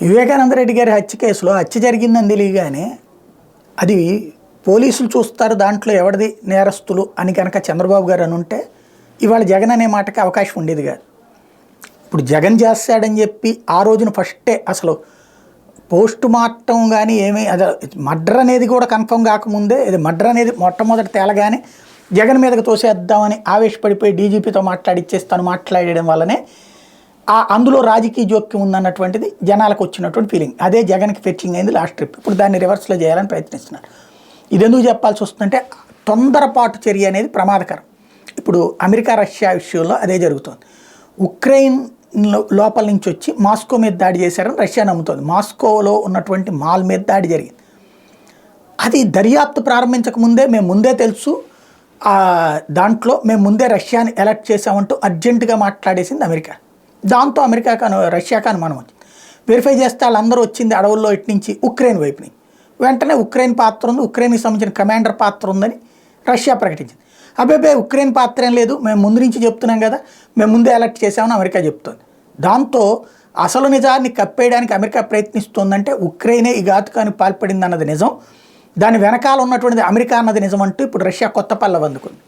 వివేకానంద రెడ్డి గారి హత్య కేసులో హత్య జరిగిందని తెలియగానే అది పోలీసులు చూస్తారు దాంట్లో ఎవరిది నేరస్తులు అని కనుక చంద్రబాబు గారు అని ఉంటే ఇవాళ జగన్ అనే మాటకి అవకాశం ఉండేది కాదు. ఇప్పుడు జగన్ చేస్తాడని చెప్పి ఆ రోజున ఫస్టే అసలు పోస్ట్ మార్టం కానీ ఏమీ అదే మర్డర్ అనేది కూడా కన్ఫర్మ్ కాకముందే ఇది మర్డర్ అనేది మొట్టమొదటి తేలగానే జగన్ మీదకి తోసేద్దామని ఆవేశపడిపోయి డీజీపీతో మాట్లాడడం వల్లనే అందులో రాజకీయ జోక్యం ఉందన్నటువంటిది జనాలకు వచ్చినటువంటి ఫీలింగ్. అదే జగన్కి ఫెచ్చింగ్ అయింది లాస్ట్ ట్రిప్. ఇప్పుడు దాన్ని రివర్స్లో చేయాలని ప్రయత్నిస్తున్నారు. ఇది ఎందుకు చెప్పాల్సి వస్తుందంటే తొందరపాటు చర్య అనేది ప్రమాదకరం. ఇప్పుడు అమెరికా రష్యా విషయంలో అదే జరుగుతుంది. ఉక్రెయిన్ లోపల నుంచి వచ్చి మాస్కో మీద దాడి చేశారని రష్యా నమ్ముతోంది. మాస్కోలో ఉన్నటువంటి మాల్ మీద దాడి జరిగింది. అది దర్యాప్తు ప్రారంభించక ముందే మేము ముందే తెలుసు, దాంట్లో మేము ముందే రష్యాని అలర్ట్ చేసామంటూ అర్జెంటుగా మాట్లాడేసింది అమెరికా. దాంతో అమెరికాకు రష్యాకు అనుమానం వచ్చింది. వెరిఫై చేస్తే వాళ్ళందరూ వచ్చింది అడవుల్లో ఇటు నుంచి ఉక్రెయిన్ వైపు నుంచి. వెంటనే ఉక్రెయిన్ పాత్ర ఉంది, ఉక్రెయిన్కి సంబంధించిన కమాండర్ పాత్ర ఉందని రష్యా ప్రకటించింది. అబ్బాయి ఉక్రెయిన్ పాత్ర ఏం లేదు, మేము ముందు నుంచి చెప్తున్నాం కదా, మేము ముందే అలర్ట్ చేసామని అమెరికా చెప్తుంది. దాంతో అసలు నిజాన్ని కప్పేయడానికి అమెరికా ప్రయత్నిస్తుందంటే ఉక్రెయినే ఈ ఘాతుకానికి పాల్పడింది అన్నది నిజం, దాని వెనకాల ఉన్నటువంటిది అమెరికా అన్నది నిజం అంటూ ఇప్పుడు రష్యా కొత్త పల్లవి అందుకుంది.